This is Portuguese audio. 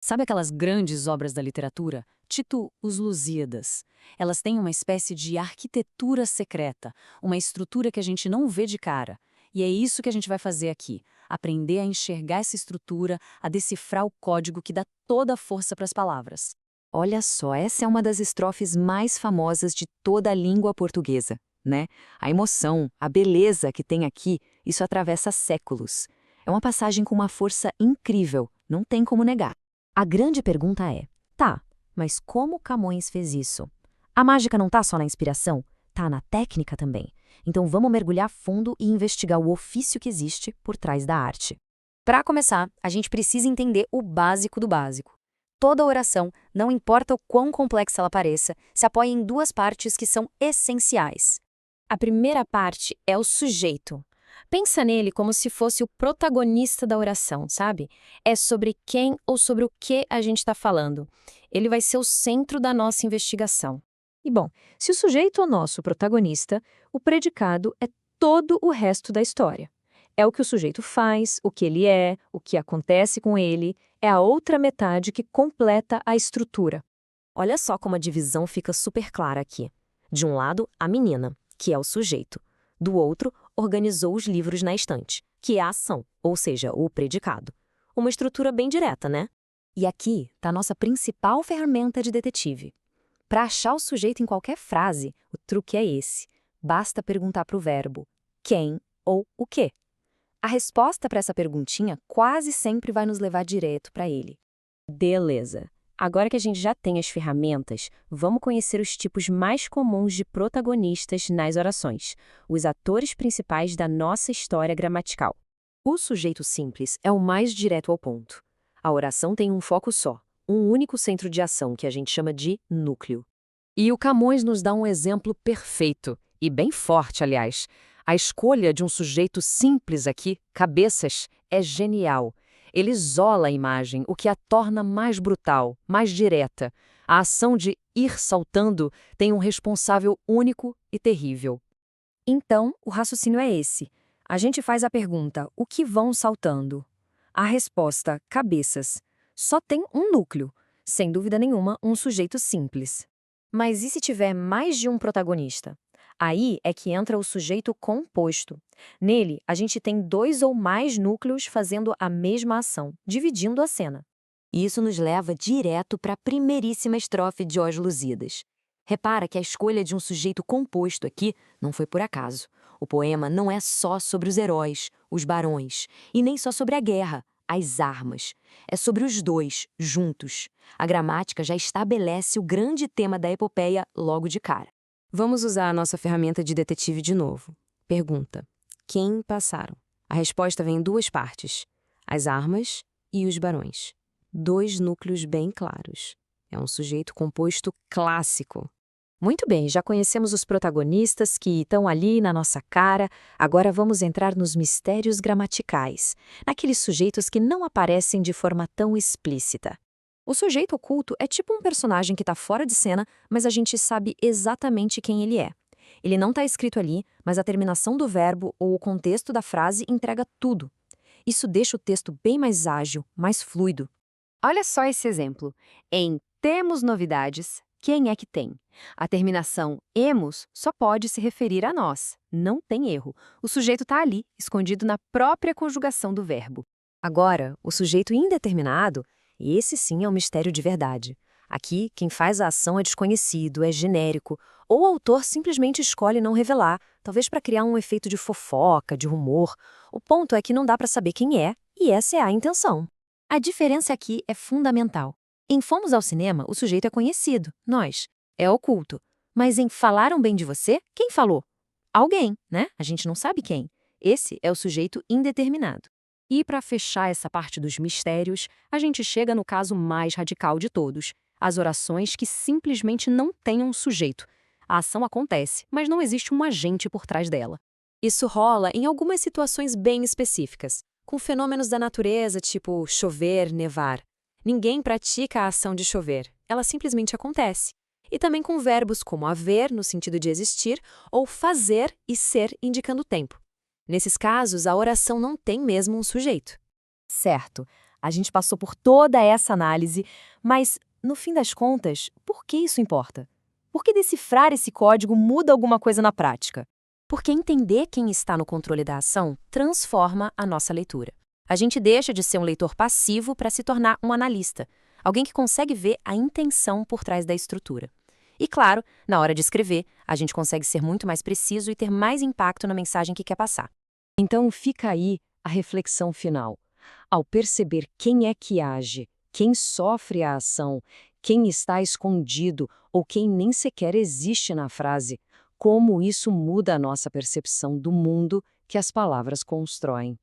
Sabe aquelas grandes obras da literatura? Tipo Os Lusíadas. Elas têm uma espécie de arquitetura secreta, uma estrutura que a gente não vê de cara. E é isso que a gente vai fazer aqui: aprender a enxergar essa estrutura, a decifrar o código que dá toda a força para as palavras. Olha só, essa é uma das estrofes mais famosas de toda a língua portuguesa, né? A emoção, a beleza que tem aqui, isso atravessa séculos. É uma passagem com uma força incrível, não tem como negar. A grande pergunta é: tá, mas como Camões fez isso? A mágica não tá só na inspiração, tá na técnica também. Então vamos mergulhar fundo e investigar o ofício que existe por trás da arte. Para começar, a gente precisa entender o básico do básico. Toda oração, não importa o quão complexa ela pareça, se apoia em duas partes que são essenciais. A primeira parte é o sujeito. Pensa nele como se fosse o protagonista da oração, sabe? É sobre quem ou sobre o que a gente está falando. Ele vai ser o centro da nossa investigação. E bom, se o sujeito é o nosso protagonista, o predicado é todo o resto da história. É o que o sujeito faz, o que ele é, o que acontece com ele, é a outra metade que completa a estrutura. Olha só como a divisão fica super clara aqui. De um lado, a menina, que é o sujeito. Do outro, organizou os livros na estante, que é a ação, ou seja, o predicado. Uma estrutura bem direta, né? E aqui está a nossa principal ferramenta de detetive. Para achar o sujeito em qualquer frase, o truque é esse. Basta perguntar para o verbo quem ou o quê. A resposta para essa perguntinha quase sempre vai nos levar direto para ele. Beleza. Agora que a gente já tem as ferramentas, vamos conhecer os tipos mais comuns de protagonistas nas orações, os atores principais da nossa história gramatical. O sujeito simples é o mais direto ao ponto. A oração tem um foco só, um único centro de ação que a gente chama de núcleo. E o Camões nos dá um exemplo perfeito, e bem forte, aliás. A escolha de um sujeito simples aqui, cabeças, é genial. Ele isola a imagem, o que a torna mais brutal, mais direta. A ação de ir saltando tem um responsável único e terrível. Então, o raciocínio é esse. A gente faz a pergunta: o que vão saltando? A resposta: cabeças. Só tem um núcleo. Sem dúvida nenhuma, um sujeito simples. Mas e se tiver mais de um protagonista? Aí é que entra o sujeito composto. Nele, a gente tem dois ou mais núcleos fazendo a mesma ação, dividindo a cena. Isso nos leva direto para a primeiríssima estrofe de Os Lusíadas. Repara que a escolha de um sujeito composto aqui não foi por acaso. O poema não é só sobre os heróis, os barões, e nem só sobre a guerra, as armas. É sobre os dois, juntos. A gramática já estabelece o grande tema da epopeia logo de cara. Vamos usar a nossa ferramenta de detetive de novo. Pergunta: quem passaram? A resposta vem em duas partes: as armas e os barões. Dois núcleos bem claros. É um sujeito composto clássico. Muito bem, já conhecemos os protagonistas que estão ali na nossa cara. Agora vamos entrar nos mistérios gramaticais, naqueles sujeitos que não aparecem de forma tão explícita. O sujeito oculto é tipo um personagem que está fora de cena, mas a gente sabe exatamente quem ele é. Ele não está escrito ali, mas a terminação do verbo ou o contexto da frase entrega tudo. Isso deixa o texto bem mais ágil, mais fluido. Olha só esse exemplo. Em temos novidades, quem é que tem? A terminação emos só pode se referir a nós. Não tem erro. O sujeito está ali, escondido na própria conjugação do verbo. Agora, o sujeito indeterminado, esse sim é um mistério de verdade. Aqui, quem faz a ação é desconhecido, é genérico, ou o autor simplesmente escolhe não revelar, talvez para criar um efeito de fofoca, de rumor. O ponto é que não dá para saber quem é, e essa é a intenção. A diferença aqui é fundamental. Em Fomos ao Cinema, o sujeito é conhecido, nós. É oculto. Mas em Falaram Bem de Você, quem falou? Alguém, né? A gente não sabe quem. Esse é o sujeito indeterminado. E para fechar essa parte dos mistérios, a gente chega no caso mais radical de todos: as orações que simplesmente não têm um sujeito. A ação acontece, mas não existe um agente por trás dela. Isso rola em algumas situações bem específicas, com fenômenos da natureza, tipo chover, nevar. Ninguém pratica a ação de chover, ela simplesmente acontece. E também com verbos como haver, no sentido de existir, ou fazer e ser, indicando o tempo. Nesses casos, a oração não tem mesmo um sujeito. Certo. A gente passou por toda essa análise, mas, no fim das contas, por que isso importa? Por que decifrar esse código muda alguma coisa na prática? Porque entender quem está no controle da ação transforma a nossa leitura. A gente deixa de ser um leitor passivo para se tornar um analista, alguém que consegue ver a intenção por trás da estrutura. E claro, na hora de escrever, a gente consegue ser muito mais preciso e ter mais impacto na mensagem que quer passar. Então fica aí a reflexão final. Ao perceber quem é que age, quem sofre a ação, quem está escondido ou quem nem sequer existe na frase, como isso muda a nossa percepção do mundo que as palavras constroem.